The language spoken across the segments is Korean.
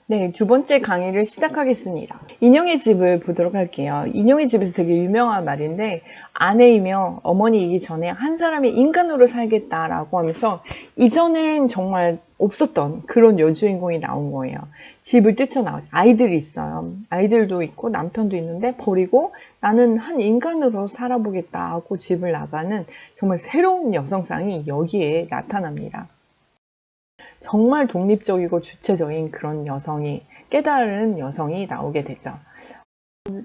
네, 두 번째 강의를 시작하겠습니다. 인형의 집을 보도록 할게요. 인형의 집에서 되게 유명한 말인데, 아내이며 어머니이기 전에 한 사람이 인간으로 살겠다라고 하면서 이전엔 정말 없었던 그런 여주인공이 나온 거예요. 집을 뛰쳐나오죠. 아이들이 있어요. 아이들도 있고 남편도 있는데 버리고 나는 한 인간으로 살아보겠다 하고 집을 나가는 정말 새로운 여성상이 여기에 나타납니다. 정말 독립적이고 주체적인 그런 여성이, 깨달은 여성이 나오게 되죠.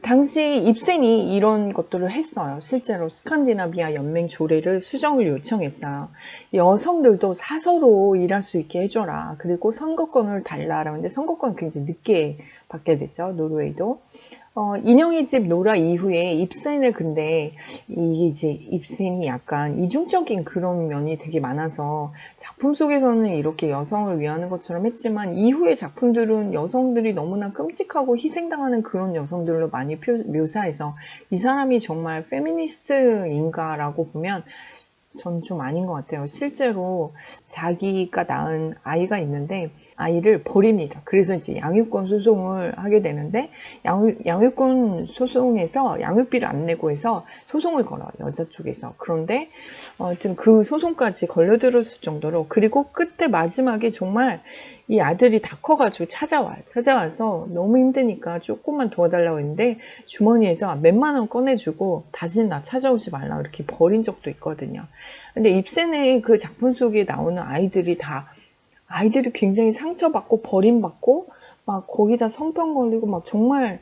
당시 입센이 이런 것들을 했어요. 실제로 스칸디나비아 연맹 조례를 수정을 요청했어요. 여성들도 사서로 일할 수 있게 해줘라. 그리고 선거권을 달라라고 했는데 선거권을 굉장히 늦게 받게 됐죠. 노르웨이도. 인형의 집 노라 이후에 입센을 근데 이게 이제 입센이 약간 이중적인 그런 면이 되게 많아서 작품 속에서는 이렇게 여성을 위하는 것처럼 했지만 이후의 작품들은 여성들이 너무나 끔찍하고 희생당하는 그런 여성들로 많이 묘사해서 이 사람이 정말 페미니스트인가라고 보면 전 좀 아닌 것 같아요. 실제로 자기가 낳은 아이가 있는데 아이를 버립니다. 그래서 이제 양육권 소송을 하게 되는데 양육권 소송에서 양육비를 안 내고 해서 소송을 걸어요. 여자 쪽에서. 그런데 하여튼 그 소송까지 걸려들었을 정도로, 그리고 끝에 마지막에 정말 이 아들이 다 커가지고 찾아와서 너무 힘드니까 조금만 도와달라고 했는데 주머니에서 몇만 원 꺼내주고 다시는 나 찾아오지 말라 이렇게 버린 적도 있거든요. 근데 입센의 그 작품 속에 나오는 아이들이 굉장히 상처받고 버림받고 막 거기다 성병 걸리고 막 정말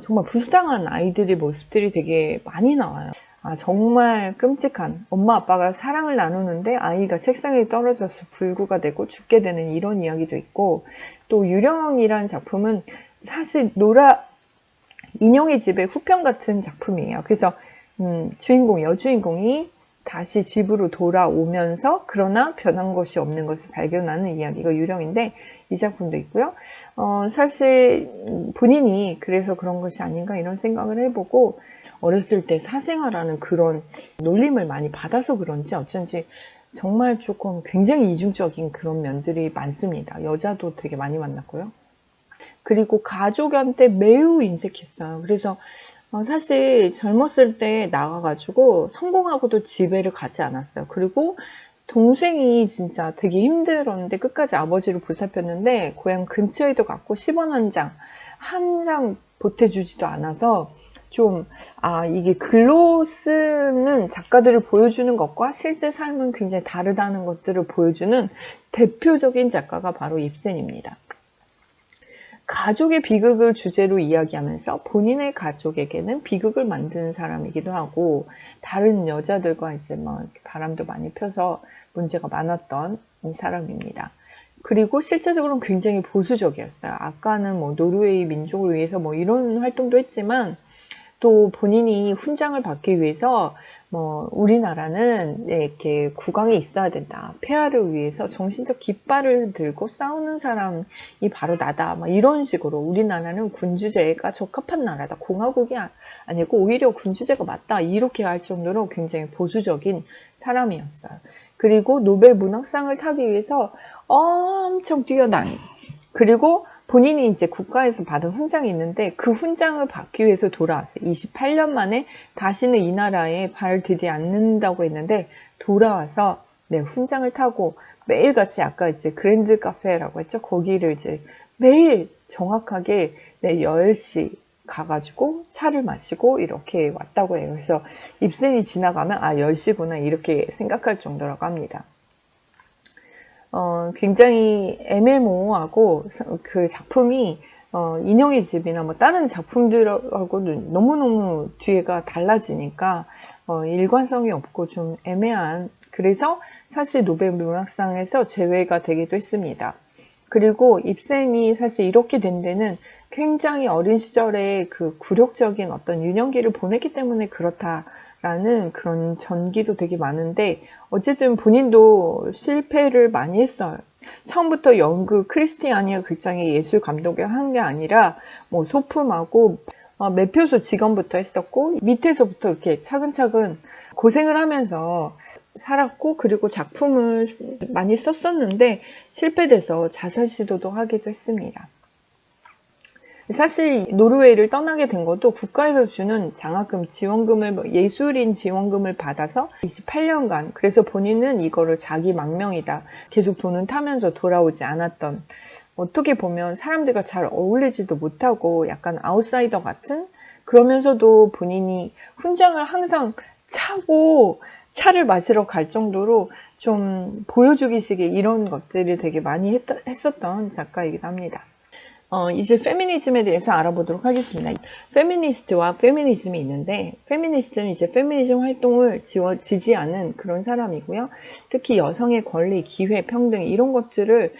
정말 불쌍한 아이들의 모습들이 되게 많이 나와요. 정말 끔찍한, 엄마 아빠가 사랑을 나누는데 아이가 책상에 떨어져서 불구가 되고 죽게 되는 이런 이야기도 있고, 또 유령이라는 작품은 사실 인형의 집의 후편 같은 작품이에요. 그래서 여주인공이 다시 집으로 돌아오면서 그러나 변한 것이 없는 것을 발견하는 이야기가 유령인데, 이 작품도 있고요. 사실 본인이 그래서 그런 것이 아닌가 이런 생각을 해보고, 어렸을 때 사생아라는 그런 놀림을 많이 받아서 그런지 어쩐지 정말 조금 굉장히 이중적인 그런 면들이 많습니다. 여자도 되게 많이 만났고요. 그리고 가족한테 매우 인색했어요. 그래서 사실 젊었을 때 나가가지고 성공하고도 집에를 가지 않았어요. 그리고 동생이 진짜 되게 힘들었는데 끝까지 아버지를 보살폈는데 고향 근처에도 갔고 10원 한 장 보태주지도 않아서 이게 글로 쓰는 작가들을 보여주는 것과 실제 삶은 굉장히 다르다는 것들을 보여주는 대표적인 작가가 바로 입센입니다. 가족의 비극을 주제로 이야기하면서 본인의 가족에게는 비극을 만드는 사람이기도 하고, 다른 여자들과 이제 막 바람도 많이 펴서 문제가 많았던 사람입니다. 그리고 실제적으로는 굉장히 보수적이었어요. 아까는 노르웨이 민족을 위해서 이런 활동도 했지만, 또 본인이 훈장을 받기 위해서 우리나라는 이렇게 국왕이 있어야 된다. 폐하를 위해서 정신적 깃발을 들고 싸우는 사람이 바로 나다. 이런 식으로 우리나라는 군주제가 적합한 나라다. 공화국이 아니고 오히려 군주제가 맞다. 이렇게 할 정도로 굉장히 보수적인 사람이었어요. 그리고 노벨 문학상을 타기 위해서 엄청 뛰어난, 그리고 본인이 이제 국가에서 받은 훈장이 있는데 그 훈장을 받기 위해서 돌아왔어요. 28년 만에 다시는 이 나라에 발을 들이지 않는다고 했는데 돌아와서 훈장을 타고 매일같이 아까 이제 그랜드 카페라고 했죠. 거기를 이제 매일 정확하게 10시 가가지고 차를 마시고 이렇게 왔다고 해요. 그래서 입센이 지나가면 10시구나 이렇게 생각할 정도라고 합니다. 굉장히 애매모호하고 그 작품이 인형의 집이나 다른 작품들하고는 너무너무 뒤에가 달라지니까 일관성이 없고 좀 애매한, 그래서 사실 노벨 문학상에서 제외가 되기도 했습니다. 그리고 입센이 사실 이렇게 된 데는 굉장히 어린 시절에 그 굴욕적인 어떤 유년기를 보냈기 때문에 그렇다라는 그런 전기도 되게 많은데, 어쨌든 본인도 실패를 많이 했어요. 처음부터 연극 크리스티아니아 극장의 예술 감독을 한 게 아니라 소품하고 매표소 직원부터 했었고 밑에서부터 이렇게 차근차근 고생을 하면서 살았고, 그리고 작품을 많이 썼었는데 실패돼서 자살 시도도 하기도 했습니다. 사실 노르웨이를 떠나게 된 것도 국가에서 주는 장학금 지원금을 예술인 지원금을 받아서 28년간, 그래서 본인은 이거를 자기 망명이다, 계속 돈은 타면서 돌아오지 않았던, 어떻게 보면 사람들과 잘 어울리지도 못하고 약간 아웃사이더 같은, 그러면서도 본인이 훈장을 항상 차고 차를 마시러 갈 정도로 좀 보여주기식의 이런 것들을 되게 많이 했었던 작가이기도 합니다. 이제 페미니즘에 대해서 알아보도록 하겠습니다. 페미니스트와 페미니즘이 있는데, 페미니스트는 이제 페미니즘 활동을 지지하는 그런 사람이고요. 특히 여성의 권리, 기회, 평등 이런 것들을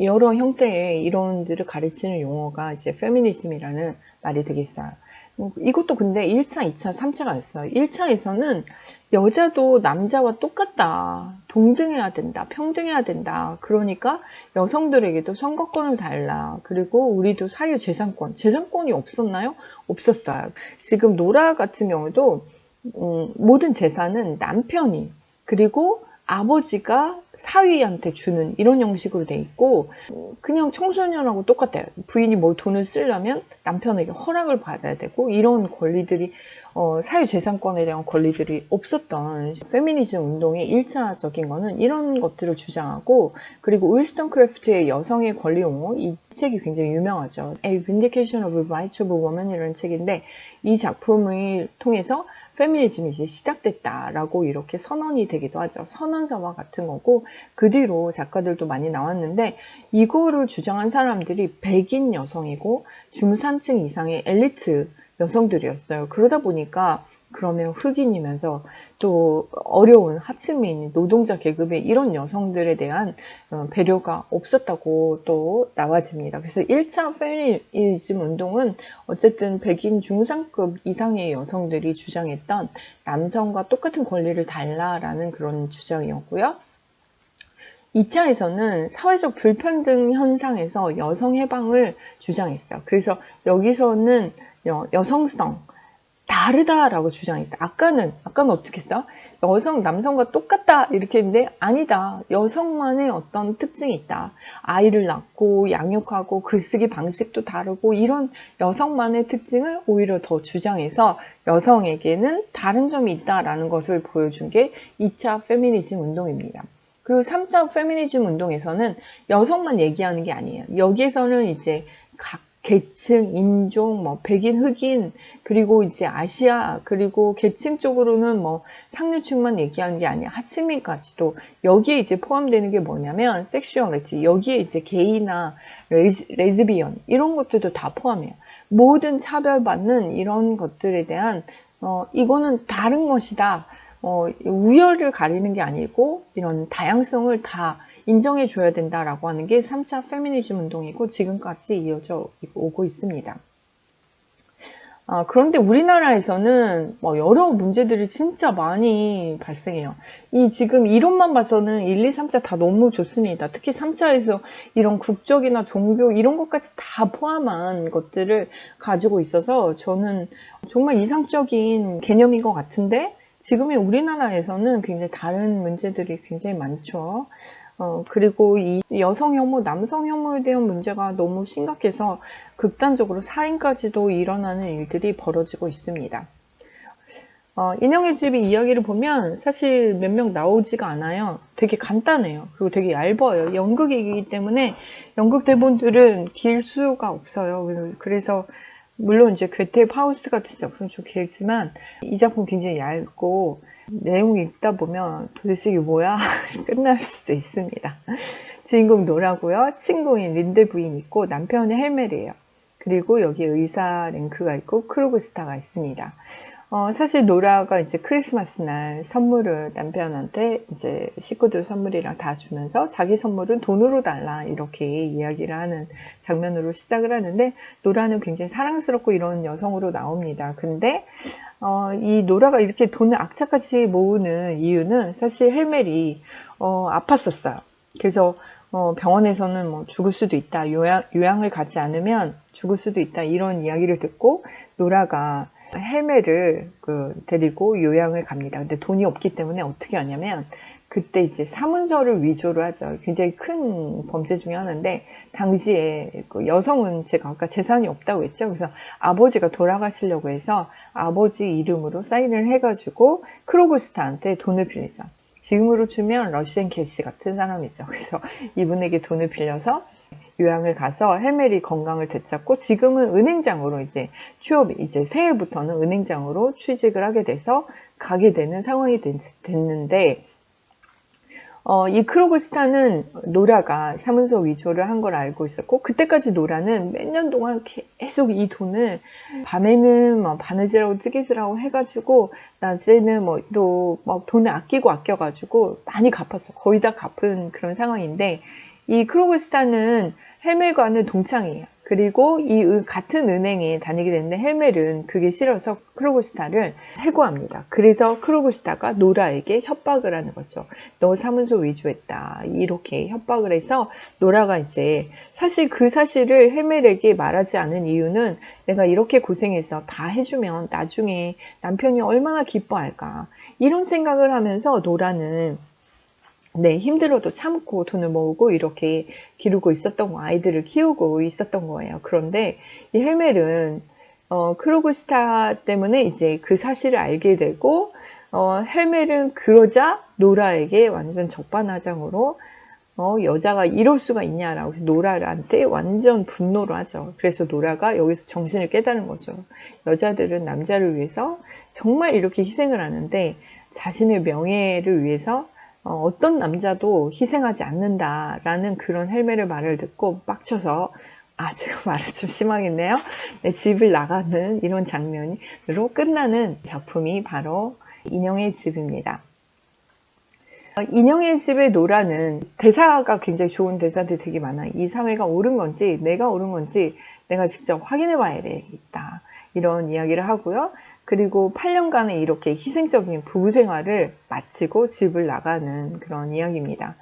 여러 형태의 이론들을 가르치는 용어가 이제 페미니즘이라는 말이 되겠어요. 이것도 근데 1차, 2차, 3차가 있어요. 1차에서는 여자도 남자와 똑같다, 동등해야 된다, 평등해야 된다. 그러니까 여성들에게도 선거권을 달라. 그리고 우리도 재산권이 없었나요? 없었어요. 지금 노라 같은 경우도 모든 재산은 남편이, 그리고 아버지가 사위한테 주는 이런 형식으로 돼 있고, 그냥 청소년하고 똑같아요. 부인이 뭐 돈을 쓰려면 남편에게 허락을 받아야 되고, 이런 권리들이 사유재산권에 대한 권리들이 없었던 페미니즘 운동의 1차적인 거는 이런 것들을 주장하고, 그리고 윌스턴 크래프트의 여성의 권리 옹호, 이 책이 굉장히 유명하죠. A Vindication of Rights of Women 이라는 책인데, 이 작품을 통해서 페미니즘이 이제 시작됐다라고 이렇게 선언이 되기도 하죠. 선언서와 같은 거고, 그 뒤로 작가들도 많이 나왔는데, 이거를 주장한 사람들이 백인 여성이고 중산층 이상의 엘리트 여성들이었어요. 그러다 보니까 그러면 흑인이면서 또 어려운 하층민, 노동자 계급의 이런 여성들에 대한 배려가 없었다고 또 나와집니다. 그래서 1차 페미니즘 운동은 어쨌든 백인 중산급 이상의 여성들이 주장했던 남성과 똑같은 권리를 달라라는 그런 주장이었고요. 2차에서는 사회적 불평등 현상에서 여성 해방을 주장했어요. 그래서 여기서는 여성성, 다르다라고 주장했어요. 아까는 어떻게 했어? 남성과 똑같다 이렇게 했는데, 아니다. 여성만의 어떤 특징이 있다. 아이를 낳고 양육하고 글쓰기 방식도 다르고, 이런 여성만의 특징을 오히려 더 주장해서 여성에게는 다른 점이 있다라는 것을 보여준 게 2차 페미니즘 운동입니다. 그리고 3차 페미니즘 운동에서는 여성만 얘기하는 게 아니에요. 여기에서는 이제 각 계층, 인종, 백인, 흑인, 그리고 이제 아시아, 그리고 계층 쪽으로는 상류층만 얘기하는 게 아니야. 하층민까지도 여기에 이제 포함되는 게 뭐냐면 섹슈얼리티, 여기에 이제 게이나 레즈비언 이런 것들도 다 포함해요. 모든 차별받는 이런 것들에 대한 이거는 다른 것이다. 우열을 가리는 게 아니고 이런 다양성을 다 인정해 줘야 된다라고 하는 게 3차 페미니즘 운동이고 지금까지 이어져 오고 있습니다. 그런데 우리나라에서는 여러 문제들이 진짜 많이 발생해요. 지금 이론만 봐서는 1, 2, 3차 다 너무 좋습니다. 특히 3차에서 이런 국적이나 종교 이런 것까지 다 포함한 것들을 가지고 있어서 저는 정말 이상적인 개념인 것 같은데, 지금의 우리나라에서는 굉장히 다른 문제들이 굉장히 많죠. 그리고 이 여성 혐오, 남성 혐오에 대한 문제가 너무 심각해서 극단적으로 살인까지도 일어나는 일들이 벌어지고 있습니다. 인형의 집이 이야기를 보면 사실 몇 명 나오지가 않아요. 되게 간단해요. 그리고 되게 얇아요. 연극이기 때문에 연극 대본들은 길 수가 없어요. 그래서 물론 이제 괴테 파우스트 같은 작품은 좀 길지만 이 작품 굉장히 얇고 내용 읽다 보면 도대체 이게 뭐야? 끝날 수도 있습니다. 주인공 노라고요. 친구인 린데 부인 있고 남편이 헬멜이에요. 그리고 여기에 의사 랭크가 있고 크루그스타가 있습니다. 사실 노라가 이제 크리스마스 날 선물을 남편한테 이제 식구들 선물이랑 다 주면서 자기 선물은 돈으로 달라 이렇게 이야기를 하는 장면으로 시작을 하는데, 노라는 굉장히 사랑스럽고 이런 여성으로 나옵니다. 근데 이 노라가 이렇게 돈을 악착같이 모으는 이유는 사실 헬멜이 아팠었어요. 그래서 병원에서는 죽을 수도 있다, 요양을 가지 않으면 죽을 수도 있다 이런 이야기를 듣고 노라가 헬멜을 데리고 요양을 갑니다. 근데 돈이 없기 때문에 어떻게 하냐면 그때 이제 사문서를 위조를 하죠. 굉장히 큰 범죄 중에 하나인데, 당시에 그 여성은 제가 아까 재산이 없다고 했죠. 그래서 아버지가 돌아가시려고 해서 아버지 이름으로 사인을 해가지고 크로그스타한테 돈을 빌리죠. 지금으로 치면 러시안 캐시 같은 사람이죠. 그래서 이분에게 돈을 빌려서 요양을 가서 헬멜이 건강을 되찾고, 지금은 은행장으로 이제 이제 새해부터는 은행장으로 취직을 하게 돼서 가게 되는 상황이 됐는데, 이 크로그스타는 노라가 사문서 위조를 한 걸 알고 있었고, 그때까지 노라는 몇 년 동안 계속 이 돈을 밤에는 막 바느질하고 뜨개질하고 해가지고 낮에는 막 돈을 아껴가지고 많이 갚았어. 거의 다 갚은 그런 상황인데, 이 크로그스타는 헬멜과는 동창이에요. 그리고 같은 은행에 다니게 됐는데, 헬멜은 그게 싫어서 크로그스타를 해고합니다. 그래서 크로그스타가 노라에게 협박을 하는 거죠. 너 사문서 위조했다, 이렇게 협박을 해서, 노라가 이제 사실 그 사실을 헬멜에게 말하지 않은 이유는, 내가 이렇게 고생해서 다 해주면 나중에 남편이 얼마나 기뻐할까, 이런 생각을 하면서 노라는 힘들어도 참고 돈을 모으고 이렇게 기르고 있었던 거, 아이들을 키우고 있었던 거예요. 그런데 이 헬멜은 크로그스타 때문에 이제 그 사실을 알게 되고, 헬멜은 그러자 노라에게 완전 적반하장으로 여자가 이럴 수가 있냐라고 노라한테 완전 분노를 하죠. 그래서 노라가 여기서 정신을 깨달은 거죠. 여자들은 남자를 위해서 정말 이렇게 희생을 하는데, 자신의 명예를 위해서 어떤 남자도 희생하지 않는다라는 그런 헬멜의 말을 듣고 빡쳐서, 제가 말을 좀 심하겠네요. 집을 나가는 이런 장면으로 끝나는 작품이 바로 인형의 집입니다. 인형의 집의 노라는 대사가 굉장히 좋은 대사들이 되게 많아요. 이 사회가 옳은 건지 내가 옳은 건지 내가 직접 확인해 봐야 되겠다, 이런 이야기를 하고요. 그리고 8년간의 이렇게 희생적인 부부 생활을 마치고 집을 나가는 그런 이야기입니다.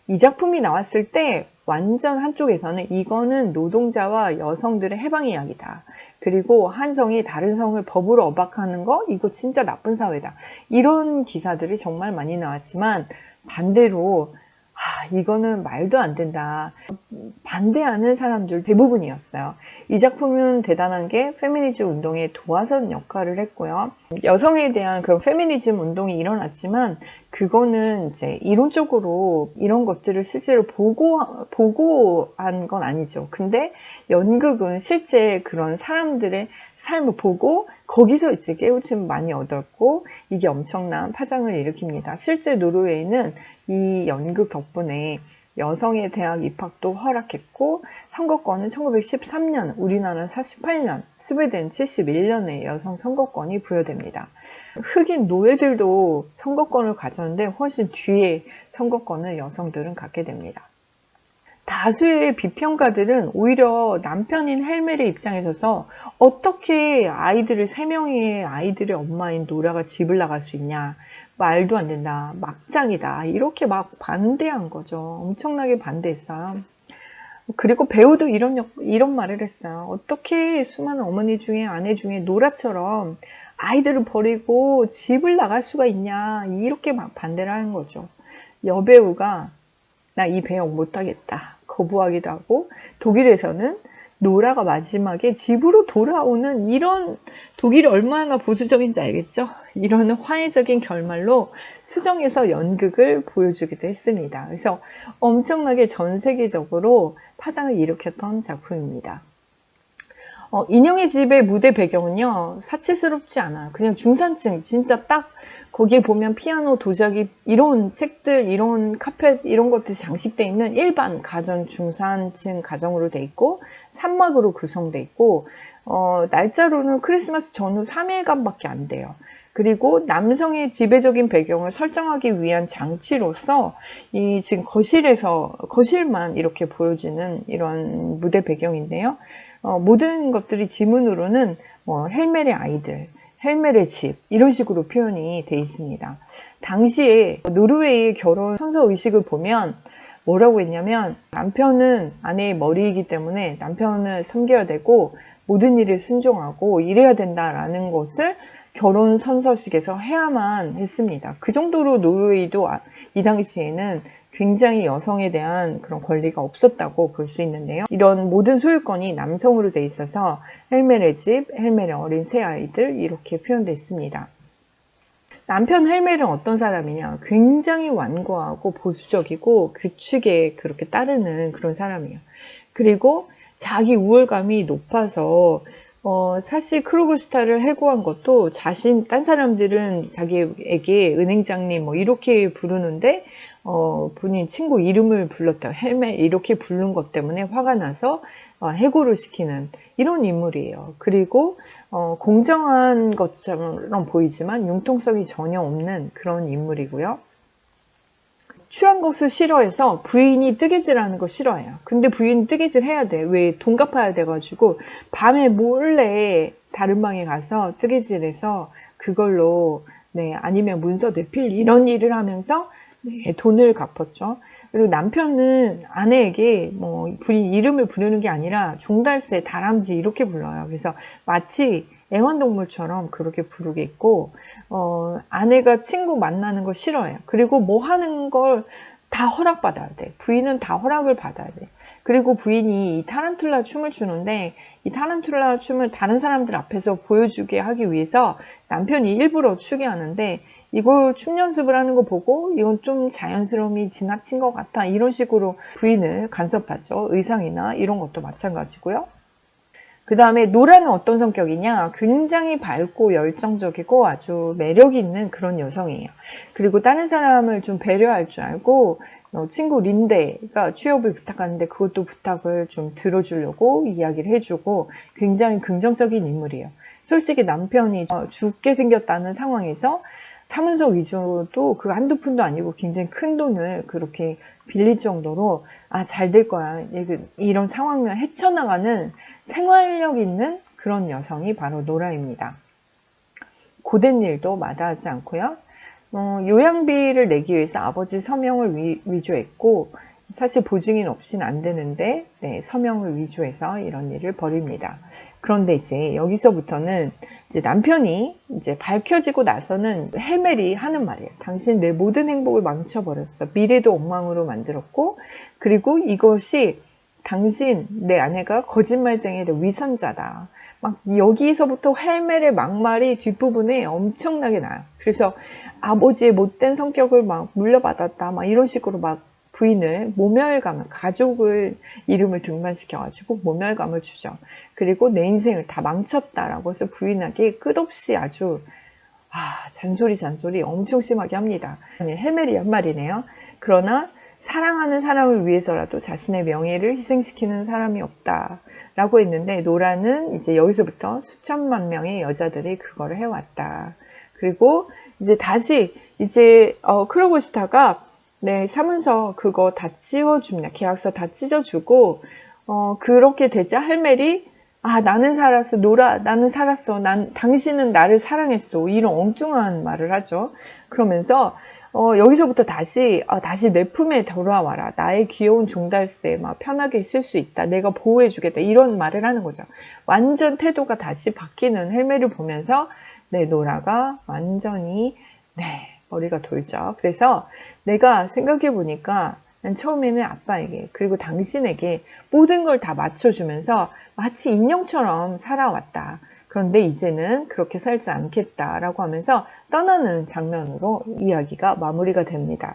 이 작품이 나왔을 때 완전 한쪽에서는 이거는 노동자와 여성들의 해방 이야기다, 그리고 한 성이 다른 성을 법으로 억압하는 거, 이거 진짜 나쁜 사회다, 이런 기사들이 정말 많이 나왔지만, 반대로 이거는 말도 안 된다, 반대하는 사람들 대부분이었어요. 이 작품은 대단한 게 페미니즘 운동의 도화선 역할을 했고요. 여성에 대한 그런 페미니즘 운동이 일어났지만, 그거는 이제 이론적으로 이런 것들을 실제로 보고한 건 아니죠. 근데 연극은 실제 그런 사람들의 삶을 보고 거기서 이제 깨우침을 많이 얻었고, 이게 엄청난 파장을 일으킵니다. 실제 노르웨이는 이 연극 덕분에 여성의 대학 입학도 허락했고, 선거권은 1913년, 우리나라는 48년, 스웨덴 71년에 여성 선거권이 부여됩니다. 흑인 노예들도 선거권을 가졌는데 훨씬 뒤에 선거권을 여성들은 갖게 됩니다. 다수의 비평가들은 오히려 남편인 헬멜의 입장에 서서 어떻게 3명의 아이들의 엄마인 노라가 집을 나갈 수 있냐, 말도 안 된다, 막장이다, 이렇게 막 반대한 거죠. 엄청나게 반대했어요. 그리고 배우도 이런 말을 했어요. 어떻게 수많은 어머니 중에, 아내 중에 노라처럼 아이들을 버리고 집을 나갈 수가 있냐, 이렇게 막 반대를 하는 거죠. 여배우가 나 이 배역 못하겠다, 거부하기도 하고, 독일에서는 노라가 마지막에 집으로 돌아오는 이런, 독일이 얼마나 보수적인지 알겠죠? 이런 화해적인 결말로 수정해서 연극을 보여주기도 했습니다. 그래서 엄청나게 전 세계적으로 파장을 일으켰던 작품입니다. 인형의 집의 무대 배경은요, 사치스럽지 않아요. 그냥 중산층, 진짜 딱 거기에 보면 피아노, 도자기, 이런 책들, 이런 카펫, 이런 것들이 장식되어 있는 일반 가정, 중산층 가정으로 돼 있고, 산막으로 구성돼 있고, 날짜로는 크리스마스 전후 3일간밖에 안 돼요. 그리고 남성의 지배적인 배경을 설정하기 위한 장치로서 지금 거실만 이렇게 보여지는 이런 무대 배경인데요. 모든 것들이 지문으로는 헬멜의 아이들, 헬멜의 집, 이런 식으로 표현이 돼 있습니다. 당시에 노르웨이의 결혼 선서 의식을 보면 뭐라고 했냐면, 남편은 아내의 머리이기 때문에 남편을 섬겨야 되고 모든 일에 순종하고 이래야 된다라는 것을 결혼 선서식에서 해야만 했습니다. 그 정도로 노르웨이도 이 당시에는 굉장히 여성에 대한 그런 권리가 없었다고 볼 수 있는데요. 이런 모든 소유권이 남성으로 돼 있어서 헬멜의 집, 헬멜의 어린 세 아이들 이렇게 표현되어 있습니다. 남편 헬멜은 어떤 사람이냐? 굉장히 완고하고 보수적이고 규칙에 그렇게 따르는 그런 사람이에요. 그리고 자기 우월감이 높아서 사실 크루그슈타를 해고한 것도 딴 사람들은 자기에게 은행장님 뭐 이렇게 부르는데 본인 친구 이름을 불렀다. 헬멜 이렇게 부른 것 때문에 화가 나서 해고를 시키는 이런 인물이에요. 그리고 공정한 것처럼 보이지만 융통성이 전혀 없는 그런 인물이고요. 취한 것을 싫어해서 부인이 뜨개질하는 거 싫어해요. 근데 부인이 뜨개질 해야 돼. 왜? 돈 갚아야 돼가지고 밤에 몰래 다른 방에 가서 뜨개질해서 그걸로 아니면 문서 내필 이런 일을 하면서 돈을 갚았죠. 그리고 남편은 아내에게 부인 이름을 부르는 게 아니라 종달새, 다람쥐 이렇게 불러요. 그래서 마치 애완동물처럼 그렇게 부르게 있고 아내가 친구 만나는 걸 싫어해요. 그리고 뭐 하는 걸 다 허락받아야 돼. 부인은 다 허락을 받아야 돼. 그리고 부인이 이 타란툴라 춤을 추는데 이 타란툴라 춤을 다른 사람들 앞에서 보여주게 하기 위해서 남편이 일부러 추게 하는데 이걸 춤 연습을 하는 거 보고 이건 좀 자연스러움이 지나친 것 같아 이런 식으로 부인을 간섭하죠. 의상이나 이런 것도 마찬가지고요. 그 다음에 노라는 어떤 성격이냐? 굉장히 밝고 열정적이고 아주 매력 있는 그런 여성이에요. 그리고 다른 사람을 좀 배려할 줄 알고 친구 린데가 취업을 부탁하는데 그것도 부탁을 좀 들어주려고 이야기를 해주고 굉장히 긍정적인 인물이에요. 솔직히 남편이 죽게 생겼다는 상황에서 사문서 위조도 그 한두 푼도 아니고 굉장히 큰 돈을 그렇게 빌릴 정도로 잘 될 거야. 이런 상황을 헤쳐나가는 생활력 있는 그런 여성이 바로 노라입니다. 고된 일도 마다하지 않고요. 요양비를 내기 위해서 아버지 서명을 위조했고 사실 보증인 없이는 안 되는데 서명을 위조해서 이런 일을 벌입니다. 그런데 이제 여기서부터는 이제 남편이 이제 밝혀지고 나서는 헬멜이 하는 말이에요. 당신 내 모든 행복을 망쳐버렸어. 미래도 엉망으로 만들었고 그리고 이것이 당신 내 아내가 거짓말쟁이의 위선자다. 막 여기서부터 헬멜의 막말이 뒷부분에 엄청나게 나요. 그래서 아버지의 못된 성격을 막 물려받았다. 막 이런 식으로 막 부인을 모멸감을 가족을 이름을 등반시켜가지고 모멸감을 주죠. 그리고 내 인생을 다 망쳤다라고 해서 부인에게 끝없이 아주 잔소리 엄청 심하게 합니다. 헬멜이 한 말이네요. 그러나 사랑하는 사람을 위해서라도 자신의 명예를 희생시키는 사람이 없다라고 했는데 노라는 이제 여기서부터 수천만 명의 여자들이 그거를 해왔다. 그리고 이제 다시 크루그슈타가 사문서 그거 다 찢어줍니다. 계약서 다 찢어주고 그렇게 되자 헬멜이 나는 살았어. 노라 나는 살았어. 당신은 나를 사랑했어. 이런 엉뚱한 말을 하죠. 그러면서 여기서부터 다시 내 품에 돌아와라. 나의 귀여운 종달새 막 편하게 쉴 수 있다. 내가 보호해주겠다. 이런 말을 하는 거죠. 완전 태도가 다시 바뀌는 헬멜을 보면서 노라가 완전히 머리가 돌죠. 그래서 내가 생각해 보니까 난 처음에는 아빠에게 그리고 당신에게 모든 걸 다 맞춰주면서 마치 인형처럼 살아왔다. 그런데 이제는 그렇게 살지 않겠다라고 하면서 떠나는 장면으로 이야기가 마무리가 됩니다.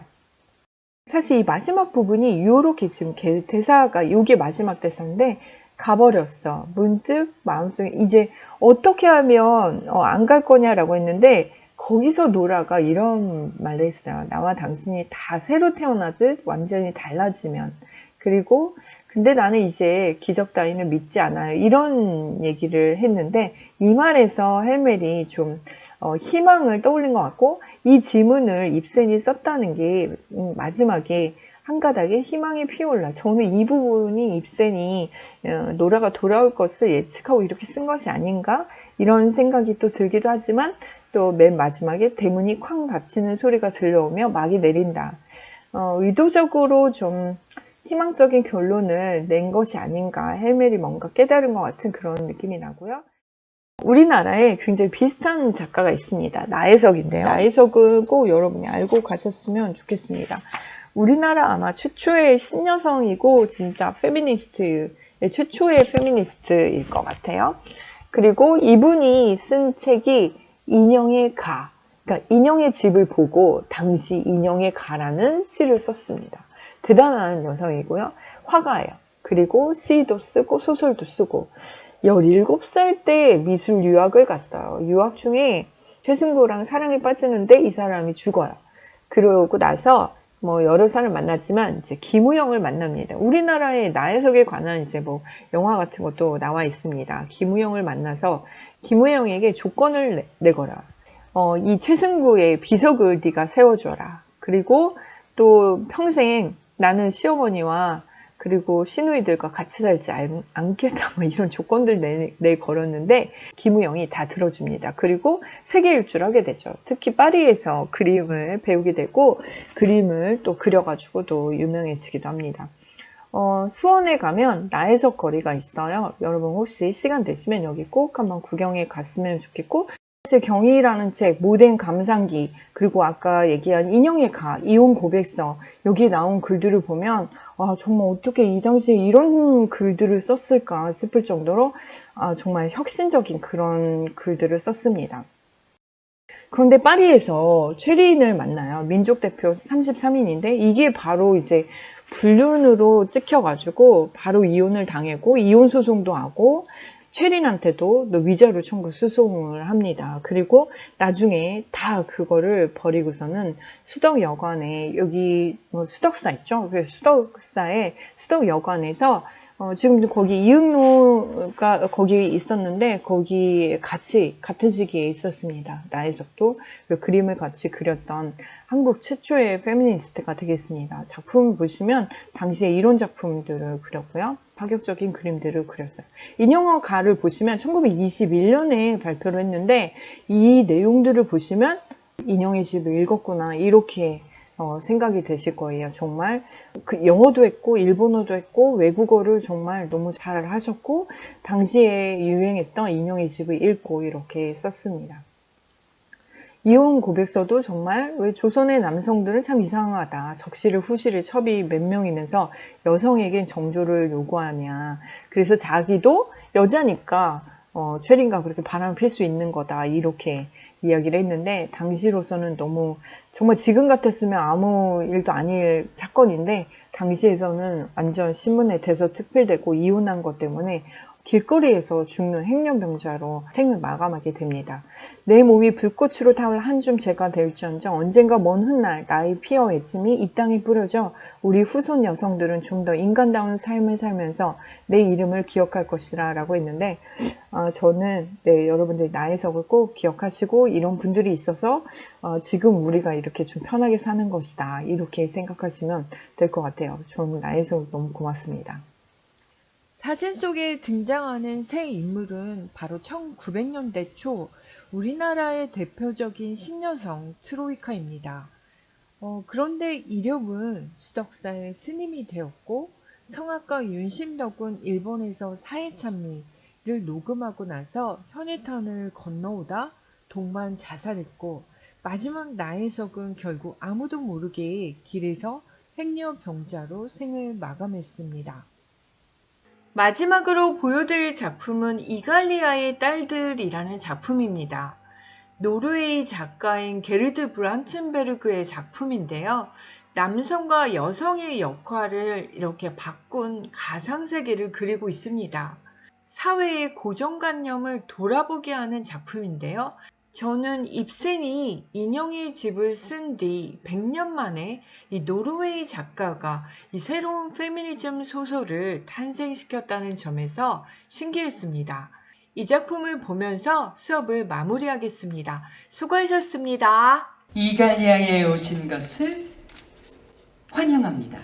사실 이 마지막 부분이 이렇게 지금 대사가 이게 마지막 대사인데 가버렸어. 문득 마음속에 이제 어떻게 하면 안 갈 거냐라고 했는데 거기서 노라가 이런 말을 했어요. 나와 당신이 다 새로 태어나듯 완전히 달라지면 그리고 근데 나는 이제 기적 따위는 믿지 않아요. 이런 얘기를 했는데 이 말에서 헬멜이 좀 희망을 떠올린 것 같고 이 지문을 입센이 썼다는 게 마지막에 한 가닥에 희망이 피어올라. 저는 이 부분이 입센이 노라가 돌아올 것을 예측하고 이렇게 쓴 것이 아닌가 이런 생각이 또 들기도 하지만 또 맨 마지막에 대문이 쾅 닫히는 소리가 들려오며 막이 내린다. 의도적으로 좀 희망적인 결론을 낸 것이 아닌가 헬멜이 뭔가 깨달은 것 같은 그런 느낌이 나고요. 우리나라에 굉장히 비슷한 작가가 있습니다. 나혜석인데요. 나혜석은 꼭 여러분이 알고 가셨으면 좋겠습니다. 우리나라 아마 최초의 신여성이고 진짜 페미니스트의 최초의 페미니스트일 것 같아요. 그리고 이분이 쓴 책이 인형의 가, 그러니까 인형의 집을 보고 당시 인형의 가라는 시를 썼습니다. 대단한 여성이고요. 화가예요. 그리고 시도 쓰고 소설도 쓰고 17살 때 미술 유학을 갔어요. 유학 중에 최승구랑 사랑에 빠지는데 이 사람이 죽어요. 그러고 나서 뭐 여러 사람을 만났지만 이제 김우영을 만납니다. 우리나라의 나혜석에 관한 이제 뭐 영화 같은 것도 나와 있습니다. 김우영을 만나서 김우영에게 조건을 내거라. 이 최승구의 비석을 네가 세워줘라. 그리고 또 평생 나는 시어머니와 그리고 시누이들과 같이 살지 않겠다 뭐 이런 조건들 걸었는데 김우영이 다 들어줍니다. 그리고 세계 일주를 하게 되죠. 특히 파리에서 그림을 배우게 되고 그림을 또 그려가지고 또 유명해지기도 합니다. 수원에 가면 나혜석 거리가 있어요. 여러분 혹시 시간 되시면 여기 꼭 한번 구경해 갔으면 좋겠고 사실 경희라는 책, 모된 감상기, 그리고 아까 얘기한 인형의 가, 이혼 고백서 여기에 나온 글들을 보면 와 정말 어떻게 이 당시에 이런 글들을 썼을까 싶을 정도로 정말 혁신적인 그런 글들을 썼습니다. 그런데 파리에서 최리인을 만나요. 민족 대표 33인인데 이게 바로 이제 불륜으로 찍혀가지고 바로 이혼을 당했고 이혼 소송도 하고 최린한테도 위자료 청구 소송을 합니다. 그리고 나중에 다 그거를 버리고서는 수덕여관에 여기 수덕사 있죠? 그 수덕사에 수덕여관에서 지금 거기 이응로가 거기 있었는데 거기 같은 시기에 있었습니다. 나혜석도 그 그림을 같이 그렸던 한국 최초의 페미니스트가 되겠습니다. 작품을 보시면 당시에 이런 작품들을 그렸고요. 파격적인 그림들을 그렸어요. 인형의 가를 보시면 1921년에 발표를 했는데 이 내용들을 보시면 인형의 집을 읽었구나 이렇게 생각이 되실 거예요. 정말 그 영어도 했고 일본어도 했고 외국어를 정말 너무 잘 하셨고 당시에 유행했던 인형의 집을 읽고 이렇게 썼습니다. 이혼 고백서도 정말 왜 조선의 남성들은 참 이상하다. 적시를 후시를 첩이 몇 명이면서 여성에겐 정조를 요구하냐. 그래서 자기도 여자니까 최린과 그렇게 바람을 필 수 있는 거다. 이렇게 이야기를 했는데 당시로서는 너무 정말 지금 같았으면 아무 일도 아닐 사건인데 당시에서는 완전 신문에 대서특필되고 이혼한 것 때문에 길거리에서 죽는 행렬병자로 생을 마감하게 됩니다. 내 몸이 불꽃으로 타올 한 줌 재가 될지언정 언젠가 먼 훗날 나의 피와 외침이 이 땅에 뿌려져 우리 후손 여성들은 좀 더 인간다운 삶을 살면서 내 이름을 기억할 것이라 라고 했는데 저는 여러분들 나혜석을 꼭 기억하시고 이런 분들이 있어서 지금 우리가 이렇게 좀 편하게 사는 것이다 이렇게 생각하시면 될 것 같아요. 저는 나혜석 너무 고맙습니다. 사진 속에 등장하는 새 인물은 바로 1900년대 초 우리나라의 대표적인 신여성 트로이카입니다. 그런데 이력은 수덕사의 스님이 되었고 성악가 윤심덕은 일본에서 사회찬미를 녹음하고 나서 현해탄을 건너오다 동반 자살했고 마지막 나혜석은 결국 아무도 모르게 길에서 행여병자로 생을 마감했습니다. 마지막으로 보여드릴 작품은 이갈리아의 딸들이라는 작품입니다. 노르웨이 작가인 게르드 브란튼베르그의 작품인데요. 남성과 여성의 역할을 이렇게 바꾼 가상세계를 그리고 있습니다. 사회의 고정관념을 돌아보게 하는 작품인데요. 저는 입센이 인형의 집을 쓴 뒤 100년 만에 이 노르웨이 작가가 이 새로운 페미니즘 소설을 탄생시켰다는 점에서 신기했습니다. 이 작품을 보면서 수업을 마무리하겠습니다. 수고하셨습니다. 이갈리아에 오신 것을 환영합니다.